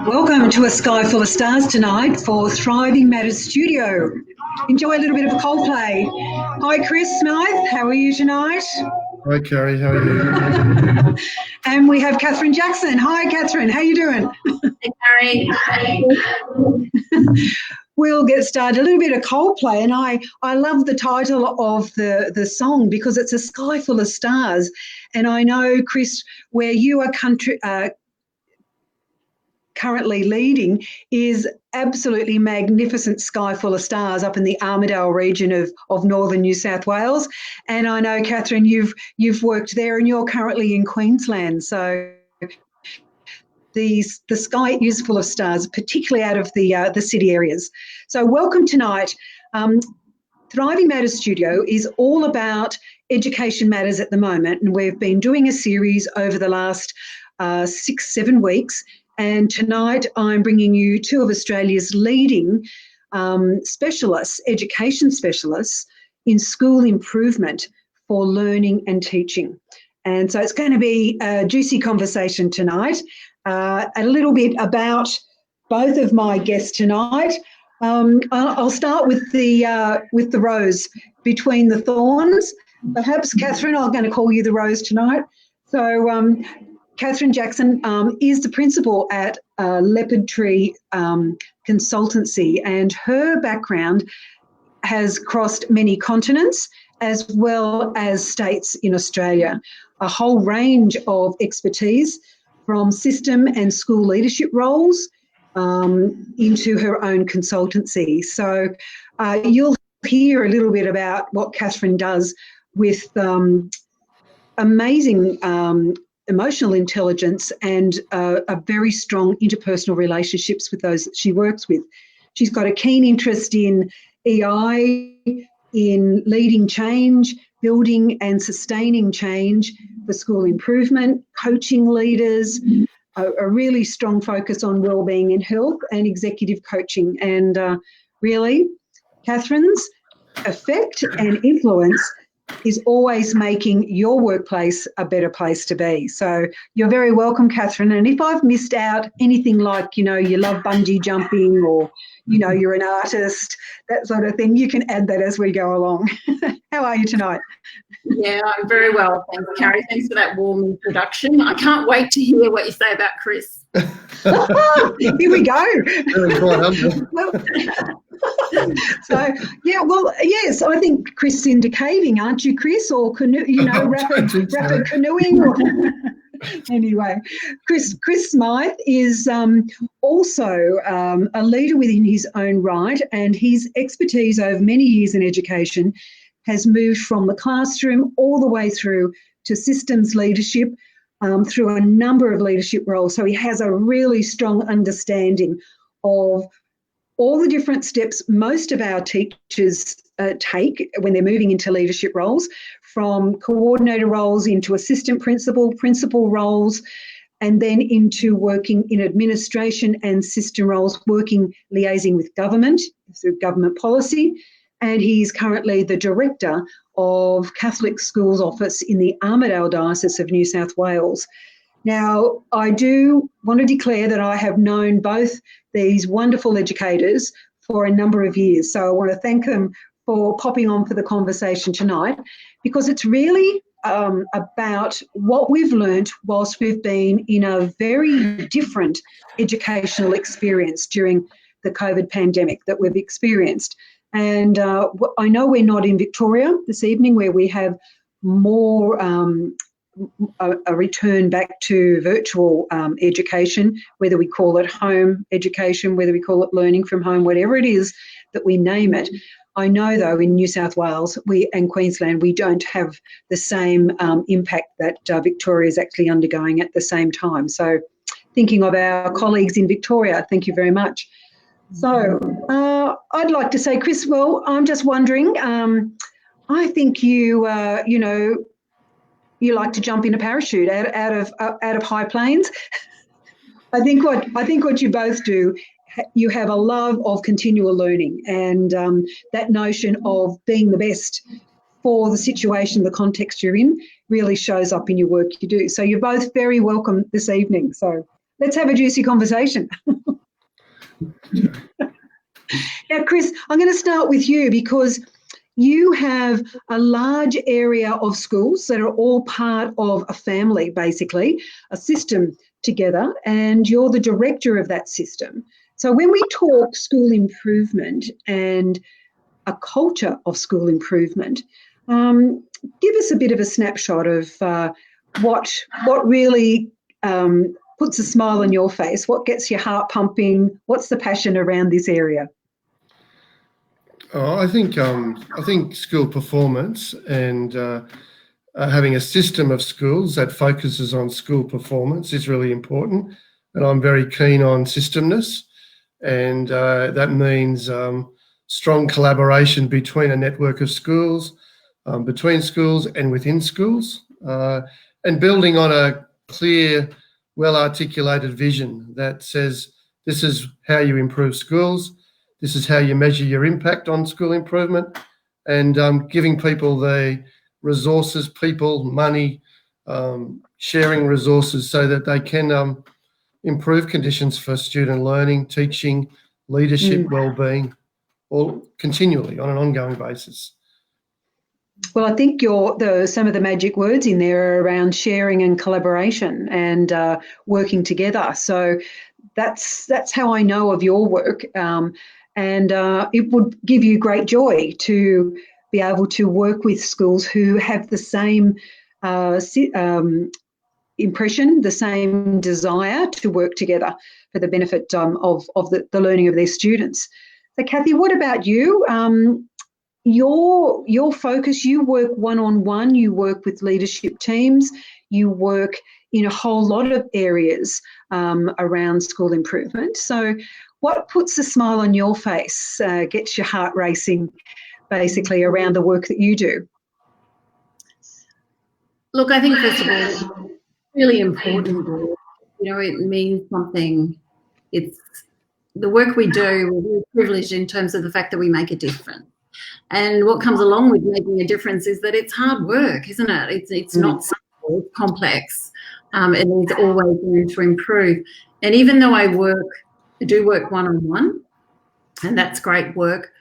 Welcome to A Sky Full of Stars tonight for Thriving Matters Studio. Enjoy a little bit of Coldplay. Hi, Chris Smyth. How are you tonight? Hi, Carrie. How are you? And we have Catherine Jackson. Hi, Catherine. How you doing? Hey, Carrie. We'll get started. A little bit of Coldplay, and I love the title of the song because it's A Sky Full of Stars. And I know, Chris, where you are currently leading is absolutely magnificent Sky Full of Stars up in the Armidale region of northern New South Wales. And I know, Catherine, you've worked there and you're currently in Queensland. So the sky is full of stars, particularly out of the city areas. So welcome tonight. Thriving Matters Studio is all about education matters at the moment, and we've been doing a series over the last 6-7 weeks. And tonight I'm bringing you two of Australia's leading specialists, education specialists in school improvement for learning and teaching. And so it's going to be a juicy conversation tonight. A little bit about both of my guests tonight. I'll start with the rose between the thorns. Perhaps, Catherine, I'm going to call you the rose tonight. So Catherine Jackson is the principal at Leopard Tree Consultancy, and her background has crossed many continents as well as states in Australia. A whole range of expertise from system and school leadership roles into her own consultancy. So you'll hear a little bit about what Catherine does with amazing emotional intelligence and a very strong interpersonal relationships with those that she works with. She's got a keen interest in EI, in leading change, building and sustaining change for school improvement, coaching leaders, a really strong focus on wellbeing and health and executive coaching. And really, Catherine's effect and influence is always making your workplace a better place to be. So you're very welcome, Catherine. And if I've missed out anything like, you love bungee jumping or, you're an artist, that sort of thing, you can add that as we go along. How are you tonight? Yeah, I'm very well. Thanks, Carrie. Thanks for that warm introduction. I can't wait to hear what you say about Chris. Here we go. So, yeah, well, yes, I think Chris is into caving, aren't you, Chris? Or rapid canoeing? Or anyway, Chris Smyth is also a leader within his own right, and his expertise over many years in education has moved from the classroom all the way through to systems leadership, through a number of leadership roles. So he has a really strong understanding of all the different steps most of our teachers take when they're moving into leadership roles, from coordinator roles into assistant principal roles, and then into working in administration and system roles, liaising with government through government policy. And he's currently the director of Catholic Schools Office in the Armidale Diocese of New South Wales. Now, I do want to declare that I have known both these wonderful educators for a number of years. So I want to thank them for popping on for the conversation tonight, because it's really about what we've learnt whilst we've been in a very different educational experience during the COVID pandemic that we've experienced. And I know we're not in Victoria this evening, where we have more a return back to virtual education, whether we call it home education, whether we call it learning from home, whatever it is that we name it. I know, though, in New South Wales and Queensland, we don't have the same impact that Victoria is actually undergoing at the same time. So thinking of our colleagues in Victoria, thank you very much. So I'd like to say, Chris, well, I'm just wondering, I think you like to jump in a parachute out of high planes. I think what you both do, you have a love of continual learning, and that notion of being the best for the situation, the context you're in, really shows up in your work you do. So you're both very welcome this evening. So let's have a juicy conversation. Now, Chris, I'm going to start with you because you have a large area of schools that are all part of a family, basically, a system together, and you're the director of that system. So when we talk school improvement and a culture of school improvement, give us a bit of a snapshot of what really puts a smile on your face, what gets your heart pumping, what's the passion around this area? I think school performance and having a system of schools that focuses on school performance is really important, and I'm very keen on systemness, and that means strong collaboration between a network of schools, between schools and within schools, and building on a clear, well-articulated vision that says this is how you improve schools, this is how you measure your impact on school improvement, and giving people the resources, people, money, sharing resources so that they can improve conditions for student learning, teaching, leadership, wellbeing, all continually on an ongoing basis. Well, I think some of the magic words in there are around sharing and collaboration and working together. So that's how I know of your work. And it would give you great joy to be able to work with schools who have the same impression, the same desire to work together for the benefit of the learning of their students. So, Kathy, what about you? Your focus, you work one-on-one, you work with leadership teams, you work in a whole lot of areas around school improvement. So what puts a smile on your face, gets your heart racing, basically, around the work that you do? Look, I think, first of all, it's really important. You know, it means something. It's the work we do, we're really privileged in terms of the fact that we make a difference. And what comes along with making a difference is that it's hard work, isn't it? It's not simple, it's complex, and there's always room to improve. And even though I do work one-on-one, and that's great work,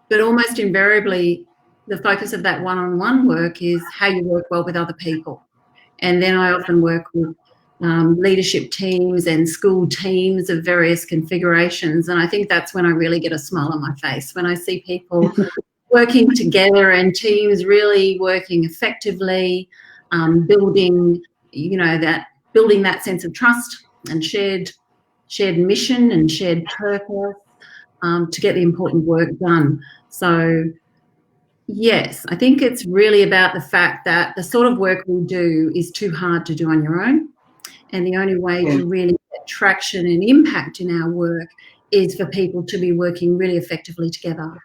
but almost invariably the focus of that one-on-one work is how you work well with other people. And then I often work with leadership teams and school teams of various configurations, and I think that's when I really get a smile on my face, when I see people working together and teams really working effectively, building that sense of trust and shared mission and shared purpose to get the important work done. So yes, I think it's really about the fact that the sort of work we do is too hard to do on your own, and the only way to really get traction and impact in our work is for people to be working really effectively together.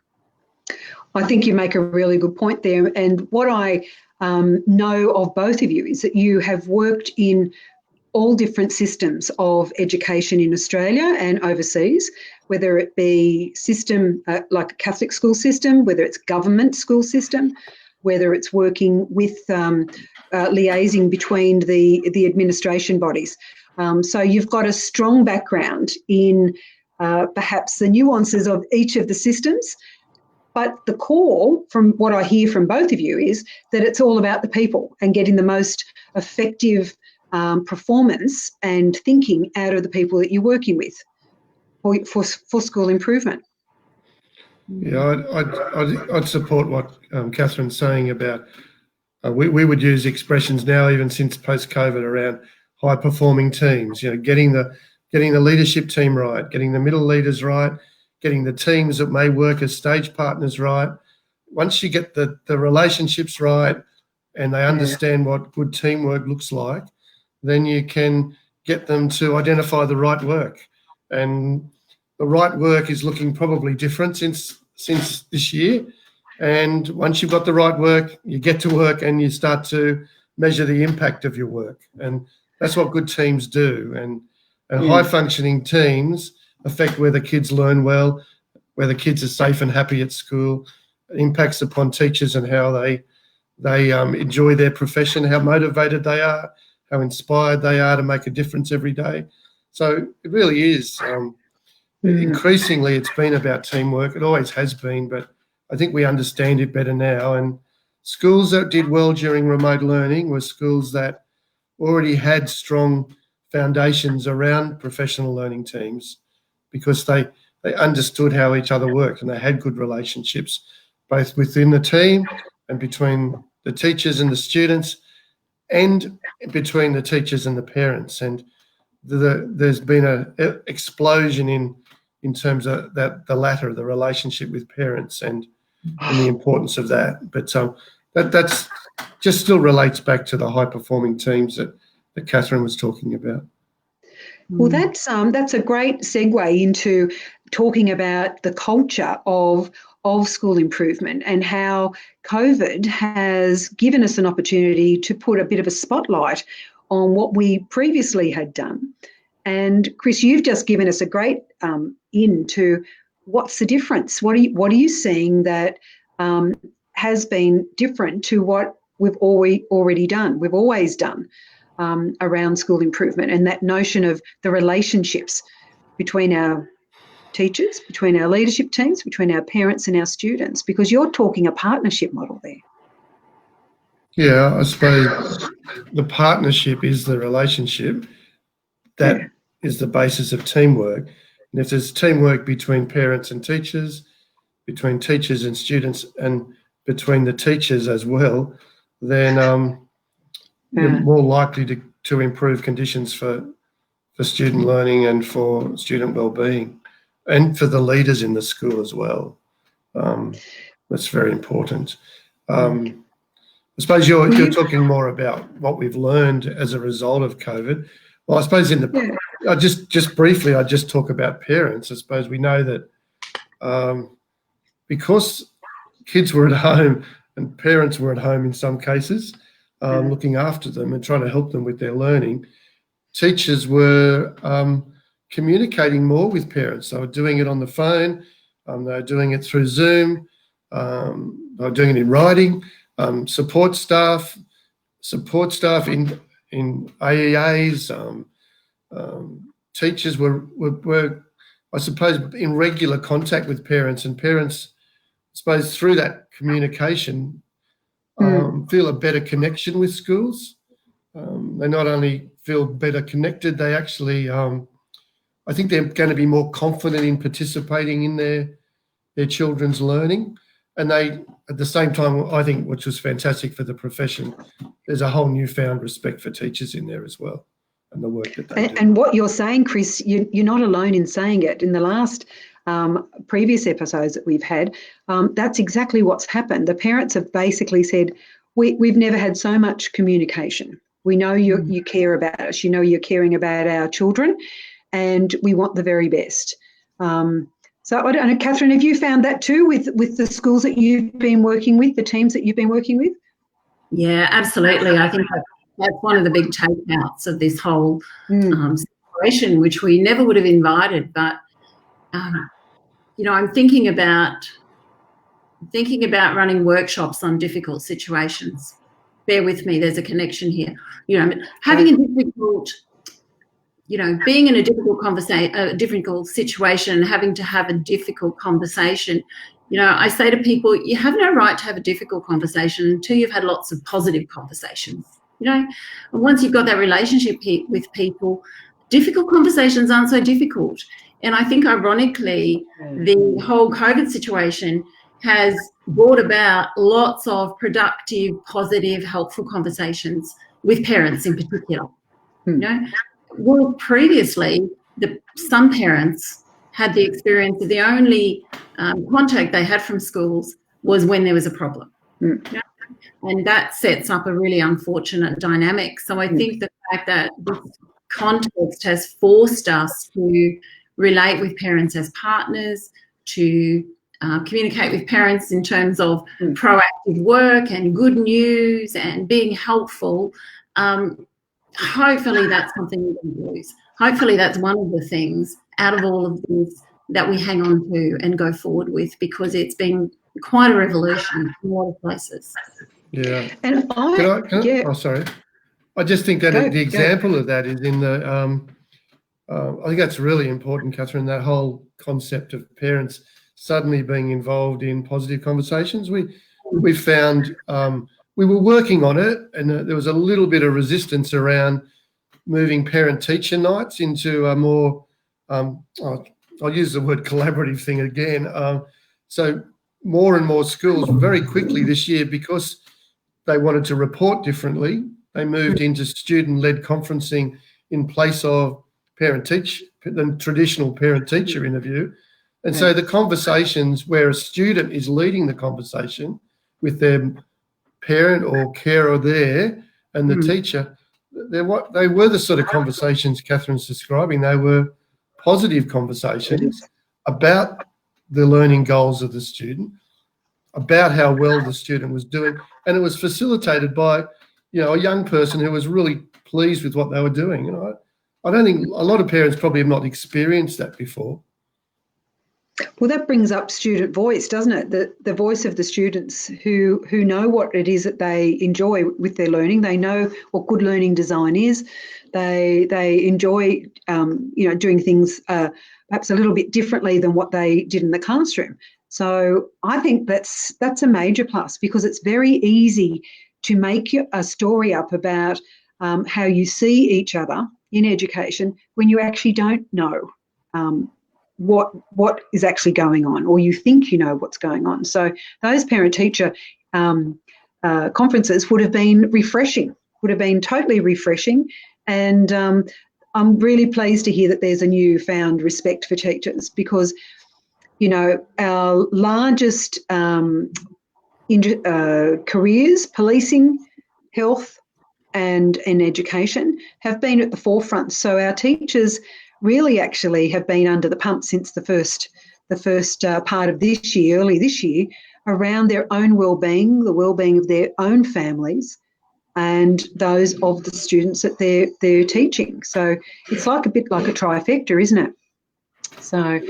I think you make a really good point there. And what I know of both of you is that you have worked in all different systems of education in Australia and overseas, whether it be system like a Catholic school system, whether it's government school system, whether it's working with liaising between the administration bodies. So you've got a strong background in perhaps the nuances of each of the systems. But the core, from what I hear from both of you, is that it's all about the people and getting the most effective performance and thinking out of the people that you're working with for school improvement. Yeah, I'd support what Catherine's saying about we would use expressions now, even since post-COVID, around high-performing teams. You know, getting the leadership team right, getting the middle leaders right, getting the teams that may work as stage partners right. Once you get the relationships right and they understand what good teamwork looks like, then you can get them to identify the right work. And the right work is looking probably different since this year. And once you've got the right work, you get to work and you start to measure the impact of your work. And that's what good teams do. And high-functioning teams affect whether kids learn well, whether kids are safe and happy at school. It impacts upon teachers and how they they enjoy their profession, how motivated they are, how inspired they are to make a difference every day. So it really is. Increasingly, it's been about teamwork. It always has been, but I think we understand it better now. And schools that did well during remote learning were schools that already had strong foundations around professional learning teams, because they understood how each other worked, and they had good relationships both within the team and between the teachers and the students, and between the teachers and the parents. And there's been an explosion in terms of that, the latter, the relationship with parents and the importance of that. But that's just still relates back to the high performing teams that Catherine was talking about. Well, that's a great segue into talking about the culture of school improvement and how COVID has given us an opportunity to put a bit of a spotlight on what we previously had done. And Chris, you've just given us a great into what's the difference. What are you seeing that has been different to what we've already done? We've always done. Around school improvement, and that notion of the relationships between our teachers, between our leadership teams, between our parents and our students, because you're talking a partnership model there. Yeah, I suppose the partnership is the relationship that is the basis of teamwork. And if there's teamwork between parents and teachers, between teachers and students, and between the teachers as well, then you're more likely to improve conditions for student learning and for student wellbeing, and for the leaders in the school as well. That's very important. I suppose you're talking more about what we've learned as a result of COVID. Well, I suppose just briefly, I just talk about parents. I suppose we know that because kids were at home and parents were at home in some cases, looking after them and trying to help them with their learning, teachers were communicating more with parents. They were doing it on the phone, they were doing it through Zoom, they were doing it in writing. Support staff in AEAs, teachers were, I suppose, in regular contact with parents, and parents, I suppose, through that communication, feel a better connection with schools. They not only feel better connected, they actually, I think they're going to be more confident in participating in their children's learning. And they, at the same time, I think, which was fantastic for the profession, there's a whole newfound respect for teachers in there as well, and the work that they do. And what you're saying, Chris, you're not alone in saying it. In the last previous episodes that we've had, that's exactly what's happened. The parents have basically said, we've never had so much communication. We know you care about us. You know you're caring about our children, and we want the very best. So I don't know, Catherine, have you found that too with the schools that you've been working with, the teams that you've been working with? Yeah, absolutely. I think that's one of the big takeouts of this whole situation, which we never would have invited. But I'm thinking about running workshops on difficult situations. Bear with me, there's a connection here. Having a difficult, being in a difficult situation and having to have a difficult conversation. I say to people, you have no right to have a difficult conversation until you've had lots of positive conversations. And once you've got that relationship with people, difficult conversations aren't so difficult. And I think, ironically, the whole COVID situation has brought about lots of productive, positive, helpful conversations with parents in particular. Well, previously, some parents had the experience of the only contact they had from schools was when there was a problem. And that sets up a really unfortunate dynamic. So I think the fact that this context has forced us to relate with parents as partners, to communicate with parents in terms of proactive work and good news and being helpful. Hopefully that's something we can lose. Hopefully that's one of the things out of all of this that we hang on to and go forward with, because it's been quite a revolution in a lot of places. Yeah. And Oh, sorry. I just think that the example of that is in the, I think that's really important, Catherine, that whole concept of parents suddenly being involved in positive conversations. We found we were working on it, and there was a little bit of resistance around moving parent-teacher nights into a more, I'll use the word collaborative thing again. So more and more schools very quickly this year, because they wanted to report differently, they moved into student-led conferencing in place of the traditional parent-teacher interview. And so the conversations where a student is leading the conversation with their parent or carer there and the teacher, they were the sort of conversations Catherine's describing. They were positive conversations about the learning goals of the student, about how well the student was doing, and it was facilitated by, a young person who was really pleased with what they were doing. I don't think a lot of parents probably have not experienced that before. Well, that brings up student voice, doesn't it? The voice of the students who know what it is that they enjoy with their learning. They know what good learning design is. They enjoy, doing things perhaps a little bit differently than what they did in the classroom. So I think that's a major plus, because it's very easy to make a story up about how you see each other in education when you actually don't know what is actually going on, or you think you know what's going on. So those parent-teacher conferences would have been refreshing, would have been totally refreshing. And I'm really pleased to hear that there's a newfound respect for teachers, because, our largest careers, policing, health, and in education, have been at the forefront. So our teachers really actually have been under the pump since the first part of this year, early this year, around their own wellbeing, the wellbeing of their own families, and those of the students that they're teaching. So it's a bit like a trifecta, isn't it? So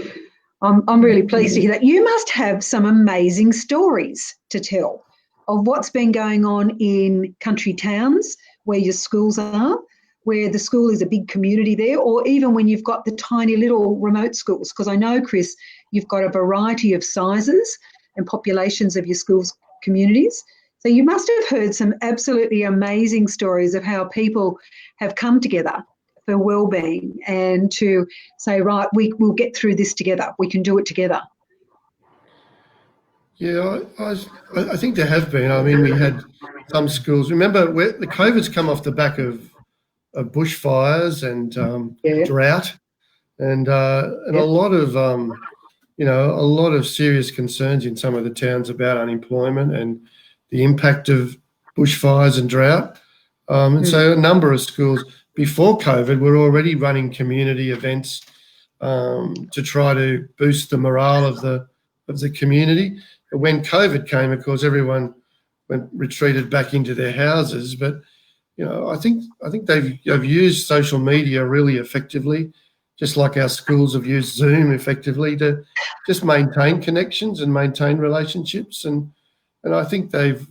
I'm really pleased to hear that. You must have some amazing stories to tell of what's been going on in country towns where your schools are, where the school is a big community there, or even when you've got the tiny little remote schools. Because I know, Chris, you've got a variety of sizes and populations of your school's communities. So you must have heard some absolutely amazing stories of how people have come together for wellbeing and to say, right, we'll get through this together. We can do it together. Yeah, I think there have been. I mean, we had some schools. Remember, the COVID's come off the back of bushfires and drought, and a lot of a lot of serious concerns in some of the towns about unemployment and the impact of bushfires and drought. And so a number of schools before COVID were already running community events to try to boost the morale of the community. But when COVID came, of course, everyone retreated back into their houses. But I think they've used social media really effectively, just like our schools have used Zoom effectively to just maintain connections and maintain relationships. And I think they've,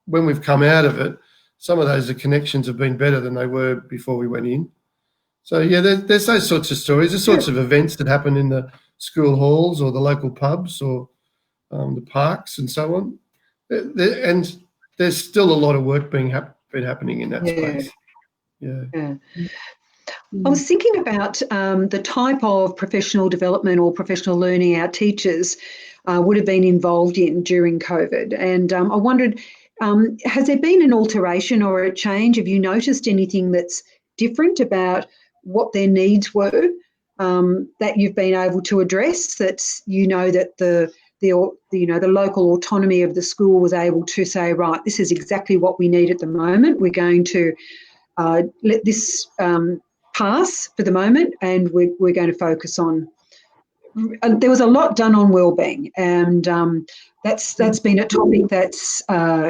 when we've come out of it, some of those connections have been better than they were before we went in. So, yeah, there's those sorts of stories, the sorts of events that happen in the school halls or the local pubs or the parks and so on. And there's still a lot of work been happening in that space. Yeah. I was thinking about the type of professional development or professional learning our teachers would have been involved in during COVID. And I wondered, has there been an alteration or a change? Have you noticed anything that's different about what their needs were that you've been able to address, that that the local autonomy of the school was able to say, right, this is exactly what we need at the moment. We're going to let this pass for the moment, and we're going to focus on. There was a lot done on wellbeing, and that's been a topic that's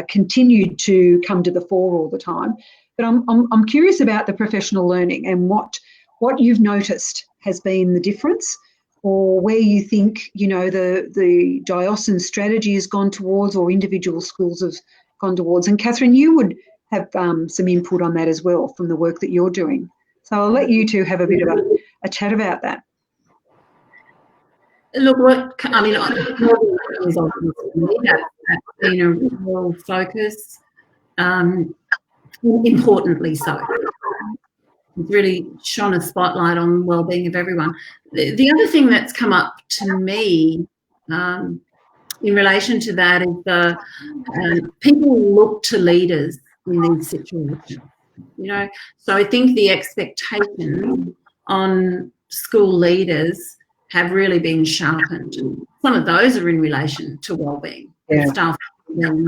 continued to come to the fore all the time. But I'm curious about the professional learning and what you've noticed has been the difference, or where you think the diocesan strategy has gone towards, or individual schools gone towards. And Catherine, you would have some input on that as well from the work that you're doing. So I'll let you two have a bit of a chat about that. Look, I mean, is obviously that's been a real focus, importantly so. It's really shone a spotlight on the well-being of everyone. The other thing that's come up to me in relation to that is people look to leaders in these situations. So I think the expectations on school leaders have really been sharpened. Some of those are in relation to wellbeing, staff,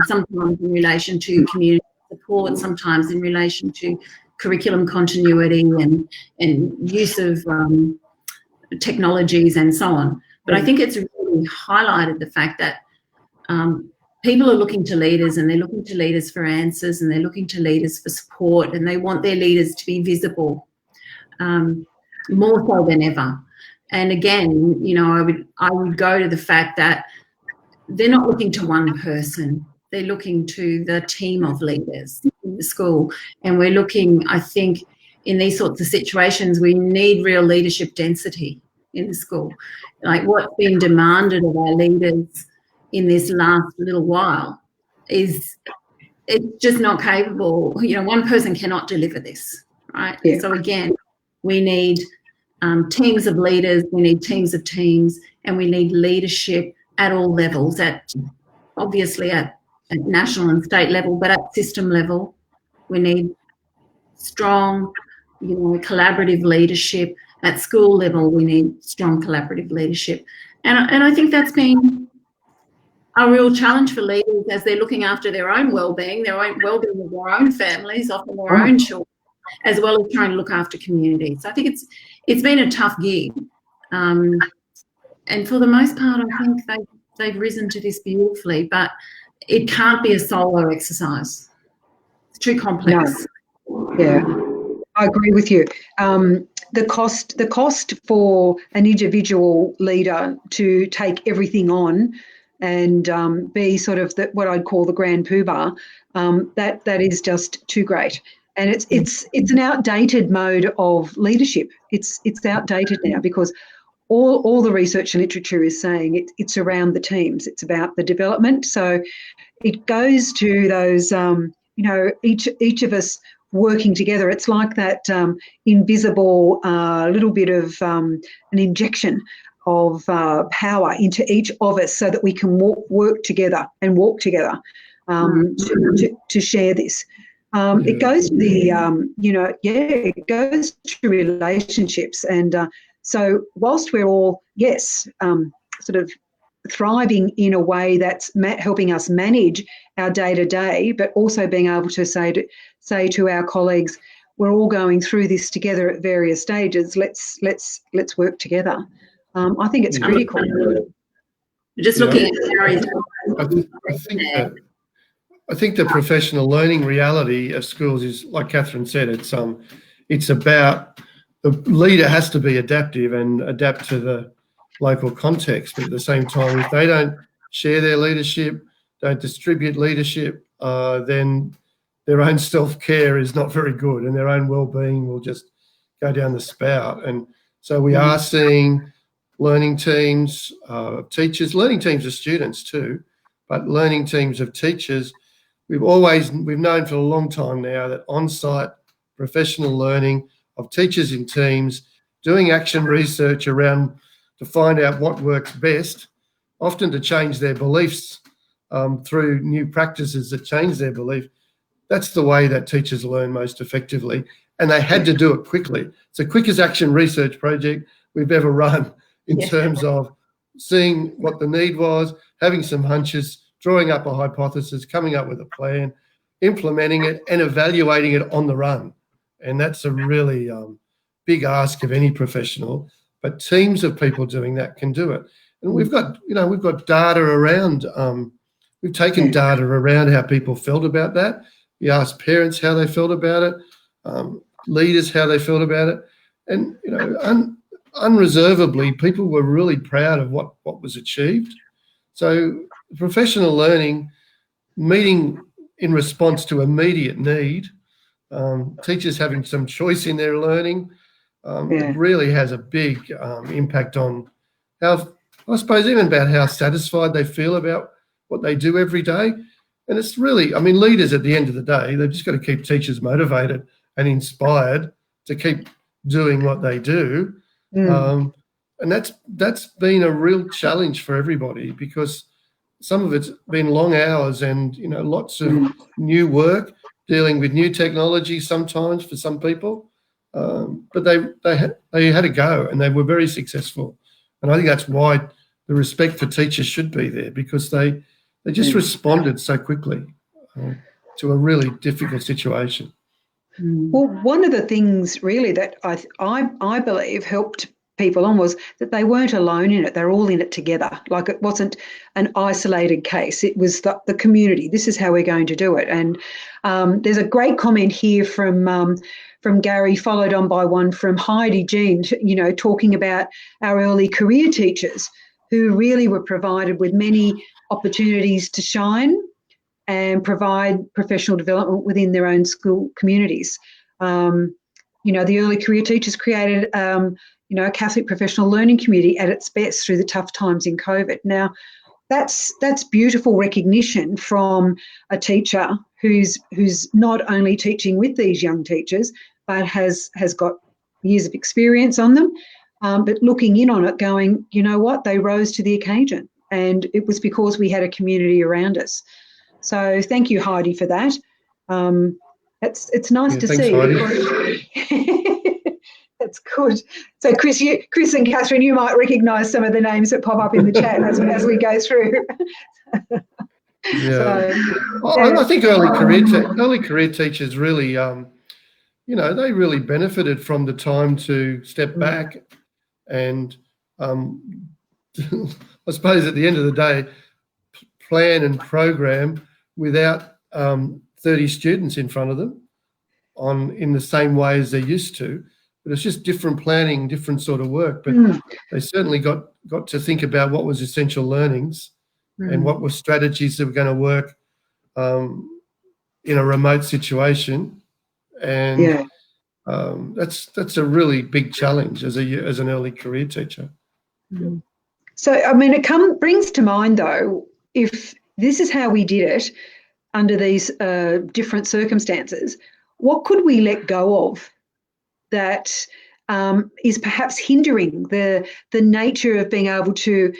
sometimes in relation to community support, sometimes in relation to curriculum continuity and use of technologies and so on. But I think it's really highlighted the fact that people are looking to leaders, and they're looking to leaders for answers, and they're looking to leaders for support, and they want their leaders to be visible more so than ever. And again, I would go to the fact that they're not looking to one person. They're looking to the team of leaders in the school. And we're looking, I think, in these sorts of situations, we need real leadership density in the school. Like what's been demanded of our leaders in this last little while is it's just not capable. One person cannot deliver this, right? Yeah. So again, we need teams of leaders, we need teams of teams, and we need leadership at all levels, obviously at national and state level, but at system level. We need strong, collaborative leadership. At school level, we need strong collaborative leadership. And I think that's been a real challenge for leaders as they're looking after their own well-being of their own families, often their own children, as well as trying to look after communities. So I think it's been a tough gig. And for the most part, I think they've risen to this beautifully, but it can't be a solo exercise. It's too complex. No. Yeah, I agree with you. The cost for an individual leader to take everything on and be sort of what I'd call the grand poobah, that is just too great. And it's an outdated mode of leadership. It's outdated now because all the research and literature is saying it's around the teams. It's about the development. So it goes to those, each of us working together. It's like that invisible little bit of an injection of power into each of us so that we can work together and walk together to share this. It goes to it goes to relationships. And so whilst we're all, sort of thriving in a way that's helping us manage our day-to-day, but also being able to say to our colleagues, we're all going through this together at various stages. Let's work together. I think it's critical. Just looking at areas. I think the professional learning reality of schools is, like Catherine said, it's about the leader has to be adaptive and adapt to the local context, but at the same time, if they don't share their leadership, don't distribute leadership, then their own self-care is not very good and their own well-being will just go down the spout. And so we are seeing learning teams of teachers, learning teams of students too, but learning teams of teachers. We've known for a long time now that on-site professional learning of teachers in teams, doing action research around to find out what works best, often to change their beliefs through new practices that change their belief. That's the way that teachers learn most effectively. And they had to do it quickly. It's the quickest action research project we've ever run in terms of seeing what the need was, having some hunches, drawing up a hypothesis, coming up with a plan, implementing it and evaluating it on the run. And that's a really big ask of any professional, but teams of people doing that can do it. And we've got data around, we've taken data around how people felt about that. We asked parents how they felt about it, leaders how they felt about it. And, unreservedly, people were really proud of what was achieved. So professional learning, meeting in response to immediate need. Teachers having some choice in their learning. It really has a big impact on how, I suppose, even about how satisfied they feel about what they do every day. And it's really, I mean, leaders at the end of the day, they've just got to keep teachers motivated and inspired to keep doing what they do. And that's been a real challenge for everybody, because some of it's been long hours and, you know, lots of new work, dealing with new technology sometimes for some people. But they had a go, and they were very successful. And I think that's why the respect for teachers should be there, because they just responded so quickly to a really difficult situation. Well, one of the things really that I believe helped people on was that they weren't alone in it. They're all in it together. Like, it wasn't an isolated case. It was the community. This is how we're going to do it. And there's a great comment here from Gary, followed on by one from Heidi Jean, you know, talking about our early career teachers who really were provided with many opportunities to shine and provide professional development within their own school communities. You know, the early career teachers created, you know, a Catholic professional learning community at its best through the tough times in COVID. Now, that's beautiful recognition from a teacher who's not only teaching with these young teachers, but has got years of experience on them, but looking in on it going, you know what, they rose to the occasion. And it was because we had a community around us. So thank you, Heidi, for that. It's nice to thanks, see. Heidi. That's good. So Chris and Catherine, you might recognise some of the names that pop up in the chat as we go through. Yeah, I think early career teachers really, you know, they really benefited from the time to step back and, I suppose at the end of the day, plan and program without 30 students in front of them in the same way as they used to. But it's just different planning, different sort of work. But they certainly got to think about what was essential learnings and what were strategies that were going to work in a remote situation. And that's a really big challenge as an early career teacher. So, I mean, it brings to mind, though, if this is how we did it under these different circumstances, what could we let go of that is perhaps hindering the nature of being able to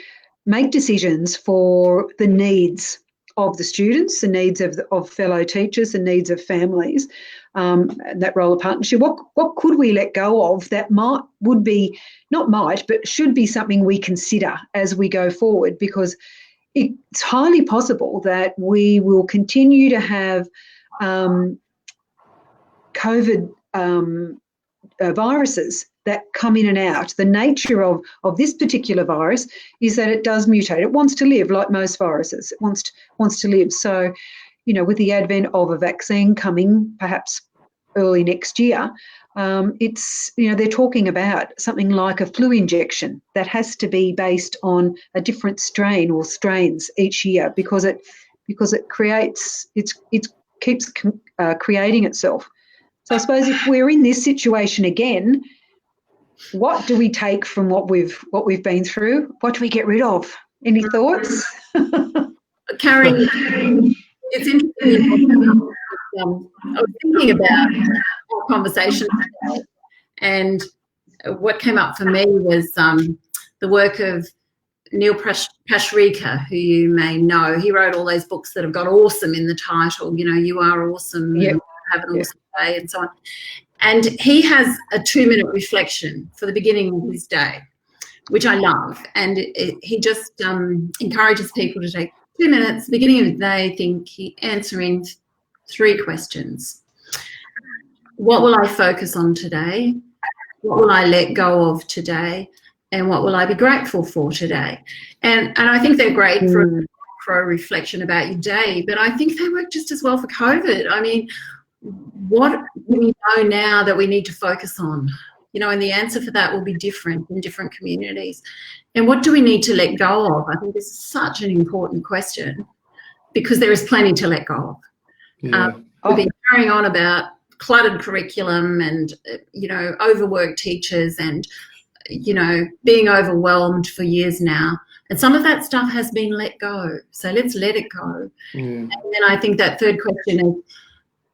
make decisions for the needs of the students, the needs of fellow teachers, the needs of families, that role of partnership? What could we let go of that should be something we consider as we go forward? Because it's highly possible that we will continue to have COVID viruses that come in and out. The nature of this particular virus is that it does mutate. It wants to live like most viruses. It wants to live. So, you know, with the advent of a vaccine coming perhaps early next year, it's, you know, they're talking about something like a flu injection that has to be based on a different strain or strains each year because it keeps creating itself. So I suppose if we're in this situation again, what do we take from what we've been through? What do we get rid of? Any thoughts? Karen, it's interesting. I was thinking about our conversation today, and what came up for me was the work of Neil Pasricha, who you may know. He wrote all those books that have got awesome in the title, you know, You Are Awesome, Yep. Have an Awesome Day, and so on. And he has a 2-minute reflection for the beginning of his day, which I love. And he just encourages people to take 2 minutes, the beginning of the day, answering 3 questions. What will I focus on today? What will I let go of today? And what will I be grateful for today? And I think they're great for a reflection about your day, but I think they work just as well for COVID. I mean, what do we know now that we need to focus on? You know, and the answer for that will be different in different communities. And what do we need to let go of? I think this is such an important question because there is plenty to let go of. We've been carrying on about cluttered curriculum and, overworked teachers and, being overwhelmed for years now. And some of that stuff has been let go. So let's let it go. And then I think that third question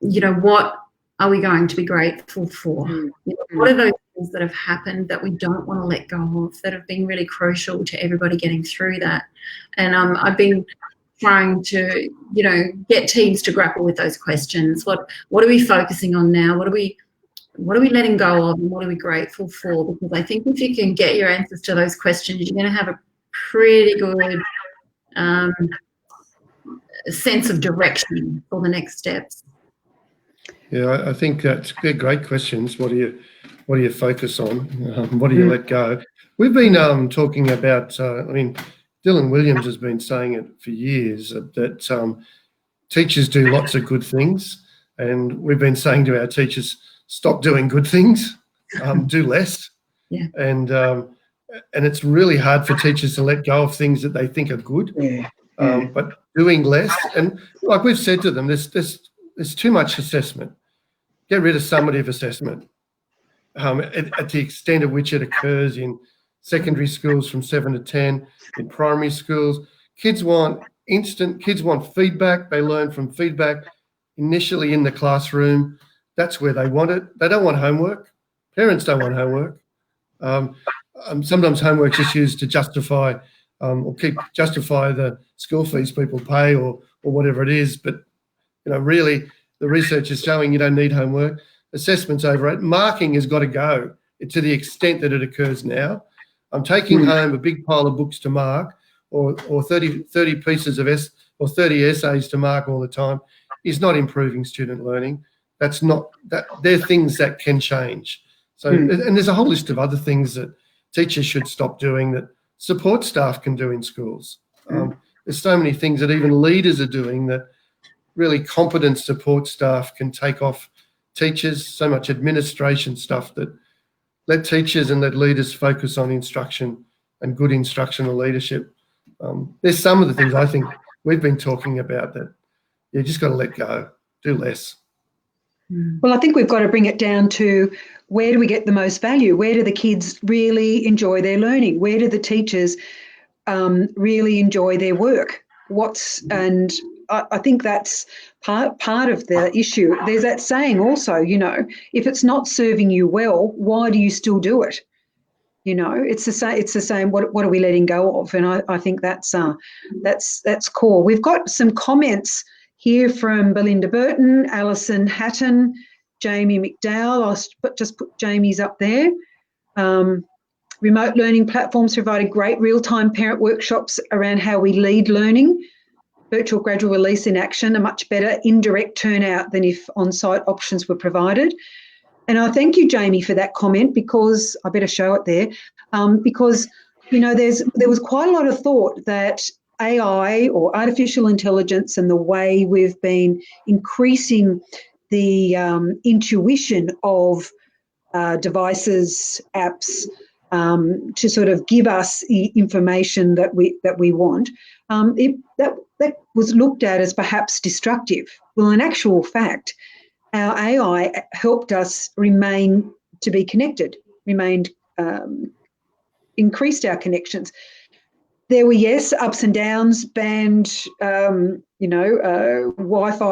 is, what are we going to be grateful for? What are those things that have happened that we don't want to let go of, that have been really crucial to everybody getting through that? And I've been trying to, get teams to grapple with those questions. What are we focusing on now? What are we letting go of, and what are we grateful for? Because I think if you can get your answers to those questions, you're going to have a pretty good sense of direction for the next steps. Yeah, I think they're great questions. What do you focus on? What do you let go? We've been talking about. Dylan Williams has been saying it for years that teachers do lots of good things, and we've been saying to our teachers, stop doing good things, do less. Yeah. And it's really hard for teachers to let go of things that they think are good. But doing less, and like we've said to them, there's too much assessment. Get rid of summative assessment at the extent at which it occurs in secondary schools from 7 to 10, in primary schools. Kids want feedback. They learn from feedback initially in the classroom. That's where they want it. They don't want homework. Parents don't want homework. Sometimes homework's just used to justify the school fees people pay or whatever it is. But really, the research is showing you don't need homework. Assessment's over it. Marking has got to go to the extent that it occurs now. I'm taking home a big pile of books to mark, or 30 pieces of 30 essays to mark all the time is not improving student learning. That's not that. They're things that can change. So, and there's a whole list of other things that teachers should stop doing that support staff can do in schools. There's so many things that even leaders are doing that really competent support staff can take off teachers. So much administration stuff that let teachers and let leaders focus on instruction and good instructional leadership. There's some of the things I think we've been talking about that you just got to let go, do less. Well, I think we've got to bring it down to where do we get the most value? Where do the kids really enjoy their learning? Where do the teachers really enjoy their work? And I think that's part of the issue. There's that saying also, if it's not serving you well, why do you still do it? It's the same. What are we letting go of? And I think that's core. We've got some comments here from Belinda Burton, Alison Hatton, Jamie McDowell. I'll just put Jamie's up there. Remote learning platforms provided great real-time parent workshops around how we lead learning. Virtual gradual release in action, a much better indirect turnout than if on-site options were provided. And I thank you, Jamie, for that comment, because I better show it there, because, there was quite a lot of thought that AI or artificial intelligence and the way we've been increasing the intuition of devices, apps, to sort of give us the information that we want, that was looked at as perhaps destructive. Well, in actual fact, our AI helped us remain to be connected, increased our connections. There were, yes, ups and downs, Wi-Fi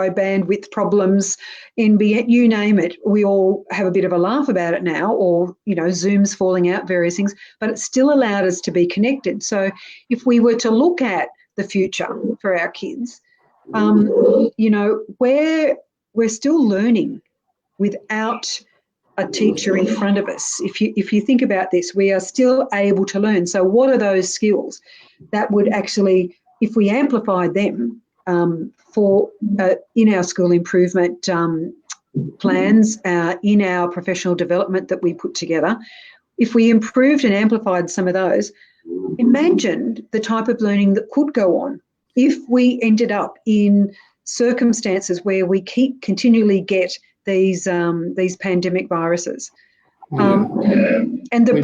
bandwidth problems, NBN, you name it. We all have a bit of a laugh about it now, or, Zoom's falling out, various things, but it still allowed us to be connected. So if we were to look at the future for our kids, we're still learning without a teacher in front of us. If you think about this, we are still able to learn. So what are those skills that would actually, if we amplified them for in our school improvement plans, in our professional development that we put together, if we improved and amplified some of those, imagine the type of learning that could go on if we ended up in circumstances where we continually get these pandemic viruses. And the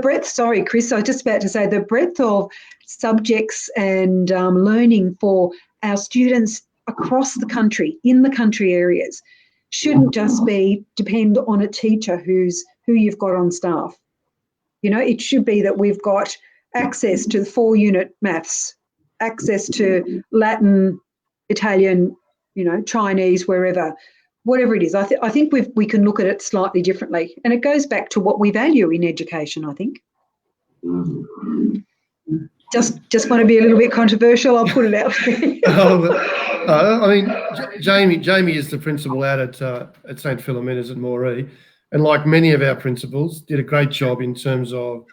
breadth, sorry, Chris, I was just about to say, the breadth of subjects and learning for our students across the country, in the country areas, shouldn't just depend on a teacher who you've got on staff. It should be that we've got access to the 4-unit maths, access to Latin, Italian, Chinese, whatever it is. I think we can look at it slightly differently. And it goes back to what we value in education, I think. Just want to be a little bit controversial. I'll put it out there. I mean, Jamie is the principal out at St Philomena's at Moree, and like many of our principals, did a great job in terms of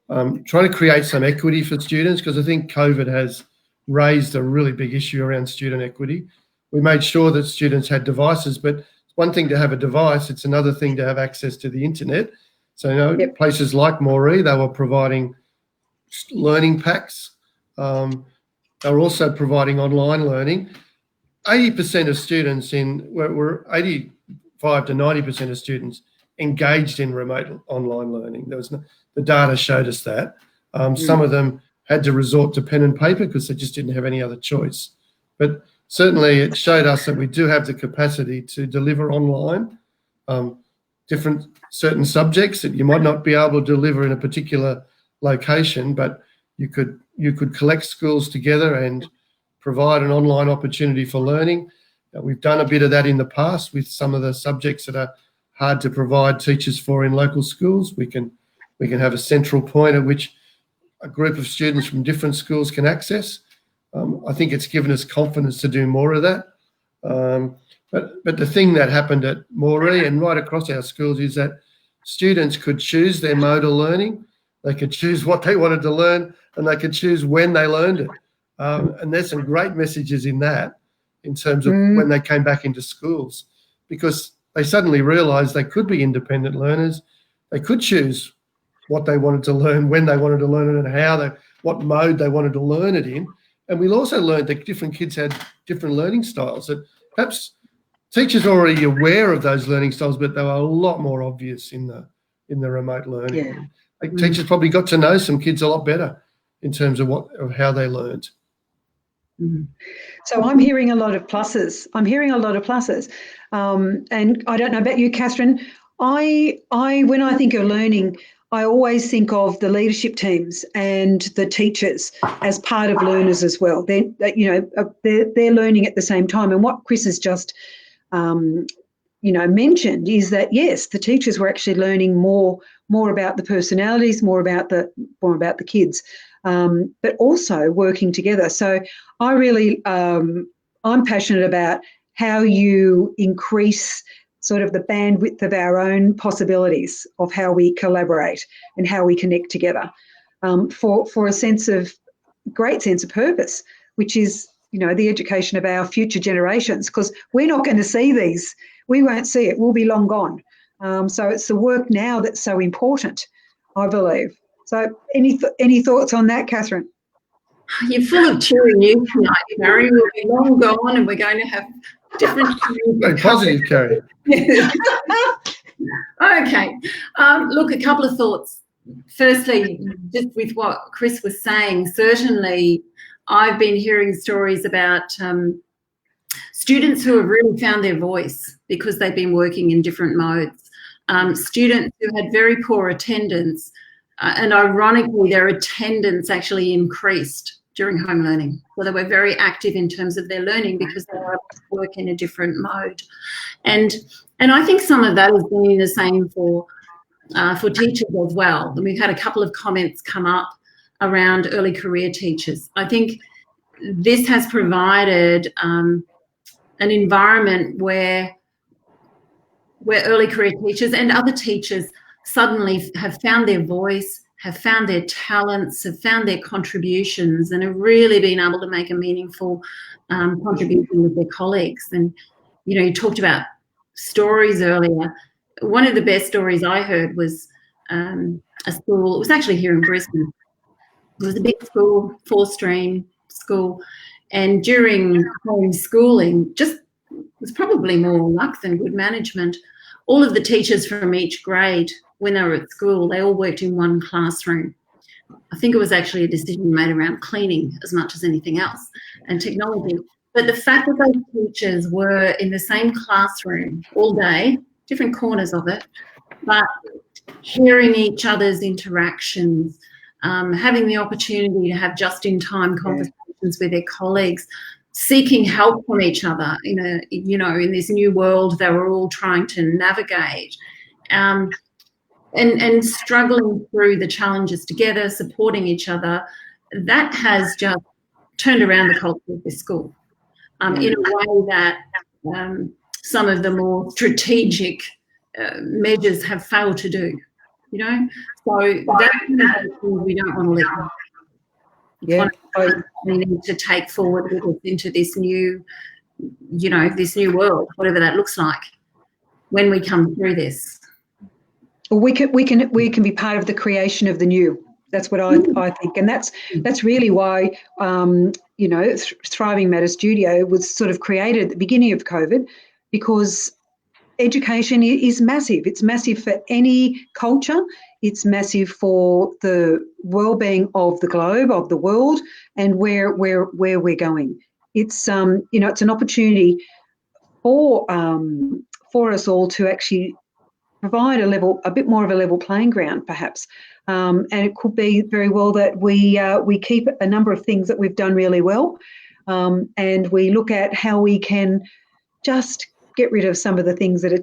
trying to create some equity for students, because I think COVID has raised a really big issue around student equity. We made sure that students had devices, but it's one thing to have a device, it's another thing to have access to the internet. So, places like Moree, they were providing learning packs. They were also providing online learning. 80% of students were 85 to 90% of students engaged in remote online learning. The data showed us that. Some of them had to resort to pen and paper because they just didn't have any other choice. But certainly it showed us that we do have the capacity to deliver online different certain subjects that you might not be able to deliver in a particular location, but you could collect schools together and provide an online opportunity for learning. We've done a bit of that in the past with some of the subjects that are hard to provide teachers for in local schools. We can have a central point at which a group of students from different schools can access. I think it's given us confidence to do more of that. But the thing that happened at Moree and right across our schools is that students could choose their mode of learning. They could choose what they wanted to learn, and they could choose when they learned it. And there's some great messages in that in terms of when they came back into schools, because they suddenly realised they could be independent learners. They could choose what they wanted to learn, when they wanted to learn it, and what mode they wanted to learn it in. And we also learned that different kids had different learning styles, that perhaps teachers are already aware of those learning styles, but they were a lot more obvious in the remote learning. Yeah. Teachers probably got to know some kids a lot better in terms of how they learned. So I'm hearing a lot of pluses. And I don't know about you, Catherine. I when I think of learning, I always think of the leadership teams and the teachers as part of learners as well. They're learning at the same time. And what Chris has just mentioned is that yes, the teachers were actually learning more about the personalities, more about the kids, but also working together. So I really I'm passionate about how you increase sort of the bandwidth of our own possibilities of how we collaborate and how we connect together for a great sense of purpose, which is, the education of our future generations, because we're not going to see these. We won't see it. We'll be long gone. So it's the work now that's so important, I believe. So any thoughts on that, Catherine? You're full of cheery news tonight, Carrie. We'll be long gone and we're going to have different... Very positive, Carrie. Okay. Look, a couple of thoughts. Firstly, just with what Chris was saying, certainly I've been hearing stories about students who have really found their voice because they've been working in different modes. Students who had very poor attendance, and ironically, their attendance actually increased during home learning. So they were very active in terms of their learning because they were able to work in a different mode. And I think some of that has been the same for teachers as well. And we've had a couple of comments come up around early career teachers. I think this has provided an environment where early career teachers and other teachers suddenly have found their voice, have found their talents, have found their contributions, and have really been able to make a meaningful contribution with their colleagues. And, you talked about stories earlier. One of the best stories I heard was a school, it was actually here in Brisbane. It was a big school, 4-stream school, and during homeschooling, it was probably more luck than good management. All of the teachers from each grade, when they were at school, they all worked in one classroom. I think it was actually a decision made around cleaning as much as anything else and technology. But the fact that those teachers were in the same classroom all day, different corners of it, but hearing each other's interactions, having the opportunity to have just-in-time conversations with their colleagues, seeking help from each other in this new world they were all trying to navigate, and struggling through the challenges together, supporting each other, that has just turned around the culture of this school in a way that some of the more strategic measures have failed to do. So that's what we don't want to let go. Yeah, we need to take forward with us into this new, this new world, whatever that looks like, when we come through this. Well, we can be part of the creation of the new. That's what I think, and that's really why Thriving Matter Studio was sort of created at the beginning of COVID, because education is massive. It's massive for any culture. It's massive for the well-being of the globe, of the world, and where we're going. It's it's an opportunity for us all to actually provide a bit more of a level playing ground, perhaps. And it could be very well that we keep a number of things that we've done really well, and we look at how we can just get rid of some of the things that are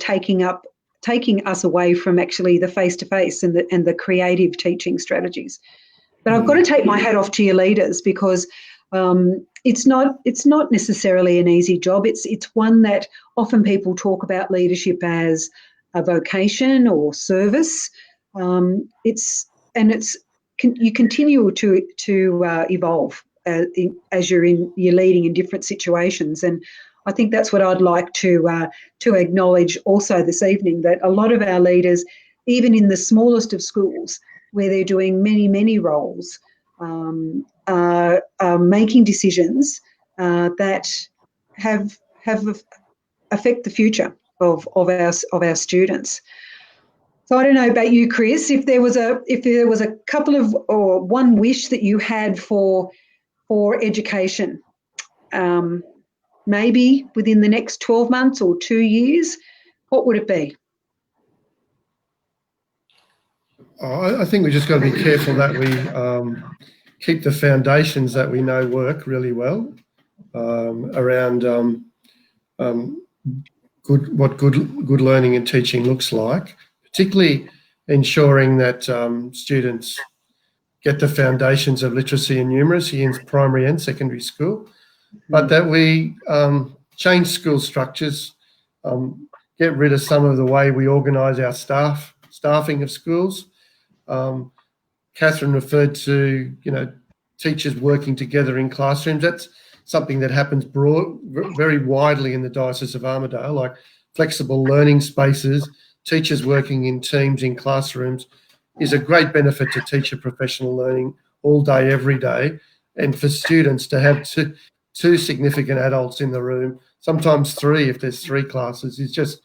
taking us away from actually the face-to-face and the creative teaching strategies. But I've got to take my hat off to your leaders, because it's not necessarily an easy job. It's one that often people talk about leadership as a vocation or service. You continue to evolve as you're leading in different situations. And I think that's what I'd like to acknowledge also this evening, that a lot of our leaders, even in the smallest of schools, where they're doing many, many roles, are making decisions that have affect the future of our students. So I don't know about you, Chris, if there was a couple of, or one wish that you had for education, maybe within the next 12 months or 2 years, what would it be? I think we just got to be careful that we keep the foundations that we know work really well around what good learning and teaching looks like, particularly ensuring that students get the foundations of literacy and numeracy in primary and secondary school, but that we change school structures, get rid of some of the way we organise our staffing of schools. Catherine referred to, teachers working together in classrooms. That's something that happens very widely in the Diocese of Armidale, like flexible learning spaces, teachers working in teams in classrooms is a great benefit to teacher professional learning all day, every day. And for students to have two significant adults in the room, sometimes three if there's 3 classes, is just,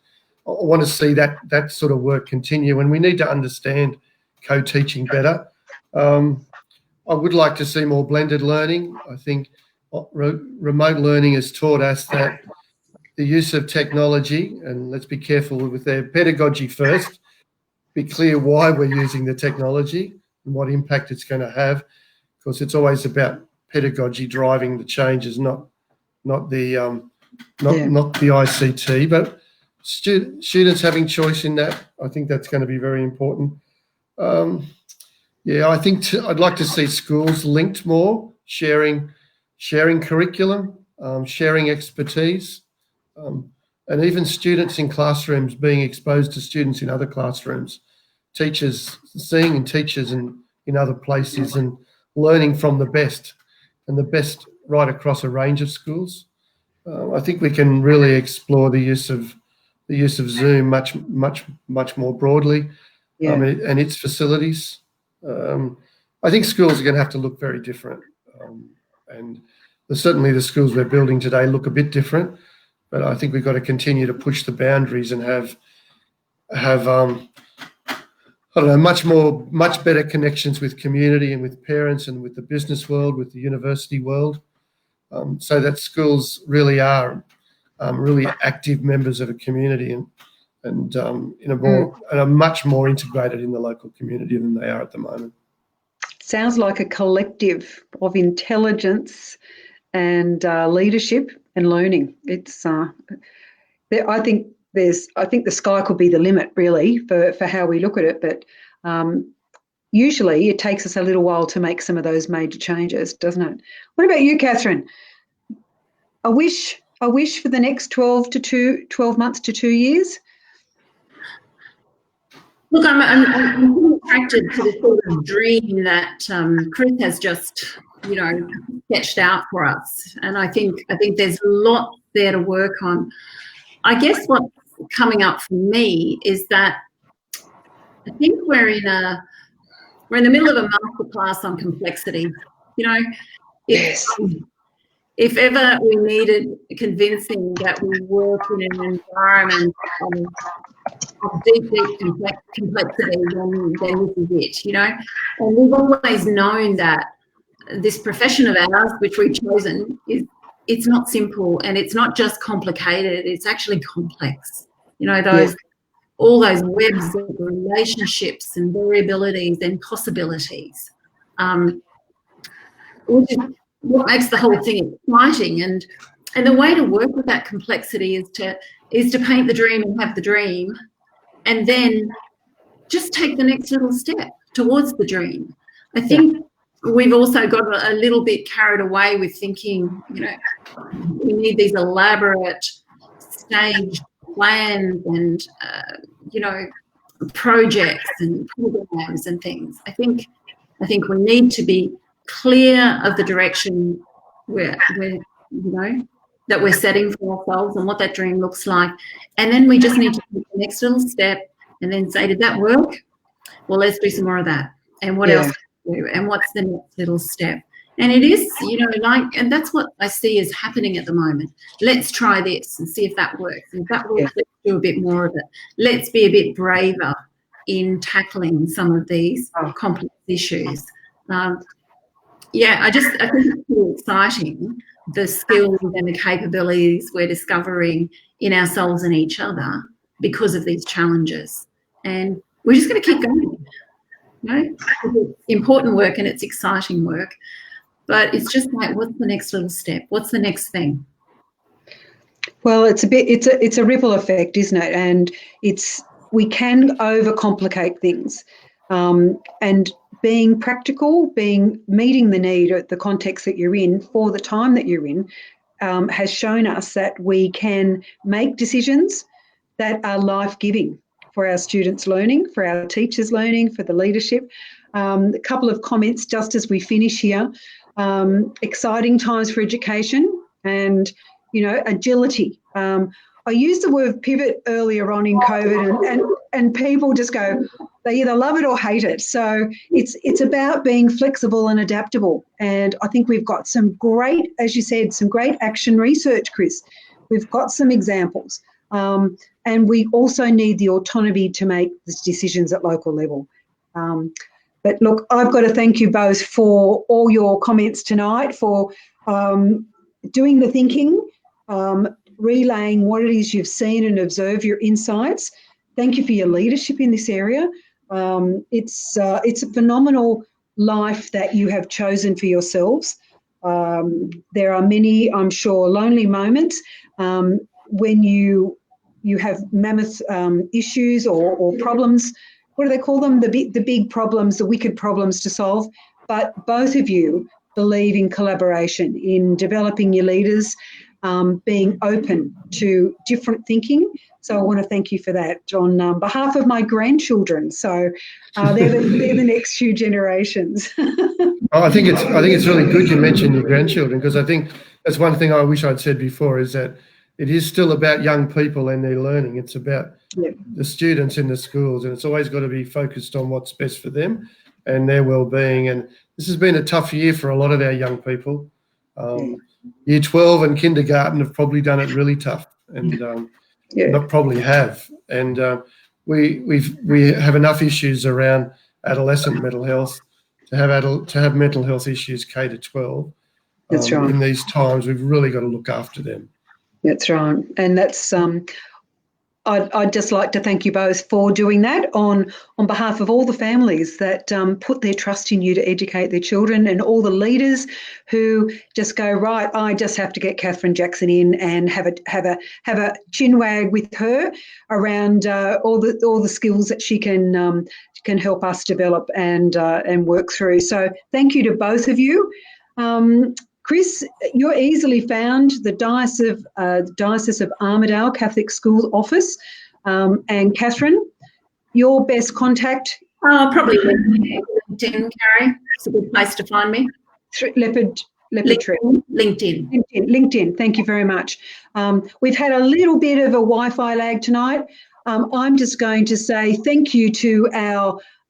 I want to see that sort of work continue. And we need to understand co-teaching better. I would like to see more blended learning. I think remote learning has taught us that the use of technology, and let's be careful with their pedagogy first, be clear why we're using the technology and what impact it's going to have, because it's always about pedagogy driving the changes, not the ICT, but students having choice in that. I think that's going to be very important. I think I'd like to see schools linked more, sharing curriculum, sharing expertise, and even students in classrooms being exposed to students in other classrooms, teachers seeing teachers in other places and learning from the best, and the best right across a range of schools. I think we can really explore the use of Zoom much more broadly, and its facilities. I think schools are going to have to look very different, and certainly the schools we're building today look a bit different. But I think we've got to continue to push the boundaries and have much better connections with community and with parents and with the business world, with the university world. so that schools really are really active members of a community and are much more integrated in the local community than they are at the moment. Sounds like a collective of intelligence and leadership and learning. It's I think the sky could be the limit really for how we look at it, but usually it takes us a little while to make some of those major changes, doesn't it? What about you, Catherine? A wish for the next 12 months to 2 years? Look, I'm attracted to the sort of dream that Chris has just, sketched out for us, and I think there's a lot there to work on. I guess what's coming up for me is that I think we're in the middle of a masterclass on complexity. Yes. If ever we needed convincing that we work in an environment of deep complexity, then this is it, And we've always known that this profession of ours, which we've chosen, it's not simple and it's not just complicated, it's actually complex. All those webs of relationships and variabilities and possibilities, which is what makes the whole thing exciting. And the way to work with that complexity is to paint the dream and have the dream, and then just take the next little step towards the dream. I think we've also got a little bit carried away with thinking, we need these elaborate staged plans and, projects and programs and things. I think we need to be clear of the direction that we're setting for ourselves and what that dream looks like. And then we just need to take the next little step and then say, did that work? Well, let's do some more of that. And what else can we do? And what's the next little step? And it is, and that's what I see is happening at the moment. Let's try this and see if that works. And if that works, let's do a bit more of it. Let's be a bit braver in tackling some of these complex issues. I think it's really exciting, the skills and the capabilities we're discovering in ourselves and each other because of these challenges. And we're just going to keep going. It's important work and it's exciting work. But it's just like, what's the next little step? What's the next thing? Well, it's a ripple effect, isn't it? And we can overcomplicate things. And being practical, meeting the need at the context that you're in for the time that you're in, has shown us that we can make decisions that are life-giving for our students' learning, for our teachers' learning, for the leadership. A couple of comments just as we finish here. Exciting times for education and, agility. I used the word pivot earlier on in COVID and people just go, they either love it or hate it. So it's about being flexible and adaptable. And I think we've got some great, as you said, some great action research, Chris. We've got some examples. And we also need the autonomy to make the decisions at local level. But look, I've got to thank you both for all your comments tonight, for doing the thinking, relaying what it is you've seen and observed, your insights. Thank you for your leadership in this area. It's a phenomenal life that you have chosen for yourselves. There are many, I'm sure, lonely moments when you have mammoth issues or problems. What do they call them? The big problems, the wicked problems to solve. But both of you believe in collaboration, in developing your leaders, being open to different thinking. So I want to thank you for that on behalf of my grandchildren. So they're the next few generations. I think it's really good you mentioned your grandchildren, because I think that's one thing I wish I'd said before, is that it is still about young people and their learning. It's about the students in the schools, and it's always got to be focused on what's best for them and their well-being. And this has been a tough year for a lot of our young people. Year 12 and kindergarten have probably done it really tough, and not probably have. And we have enough issues around adolescent mental health to have mental health issues K to 12. That's right. In these times, we've really got to look after them. That's right. And that's I'd just like to thank you both for doing that on behalf of all the families that put their trust in you to educate their children, and all the leaders who just go, right, I just have to get Catherine Jackson in and have a chin wag with her around all the skills that she can help us develop and work through. So thank you to both of you. Chris, you're easily found, the Diocese of Armidale Catholic School Office. And Catherine, your best contact? Probably LinkedIn, Carrie. It's a good place to find me. Leopard Tree. LinkedIn. Thank you very much. We've had a little bit of a Wi-Fi lag tonight. I'm just going to say thank you to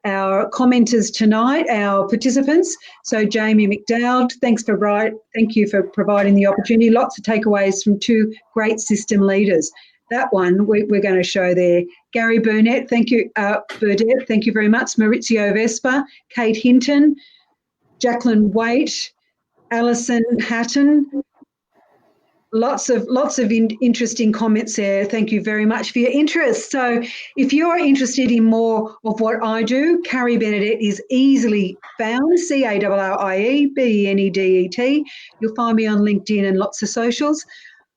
our commenters tonight, our participants. So Jamie McDowd, thank you for providing the opportunity. Lots of takeaways from two great system leaders. That one we're going to show there. Gary Burnett, thank you. Burdett, thank you very much. Maurizio Vespa, Kate Hinton, Jacqueline Waite, Alison Hatton. Lots of interesting comments there. Thank you very much for your interest. So if you're interested in more of what I do, Carrie Benedette is easily found, Carrie Benedet. You'll find me on LinkedIn and lots of socials.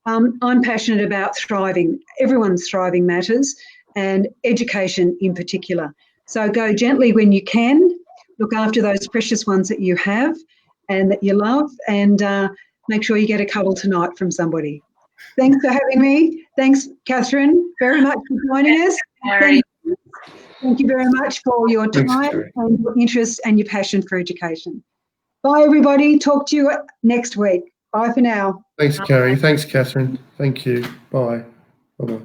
I'm passionate about thriving. Everyone's thriving matters, and education in particular. So go gently when you can. Look after those precious ones that you have and that you love, and make sure you get a cuddle tonight from somebody. Thanks for having me. Thanks, Catherine, very much for joining us. Thank you very much for your time and your interest and your passion for education. Bye, everybody. Talk to you next week. Bye for now. Thanks, Carrie. Thanks, Catherine. Thank you. Bye. Bye-bye.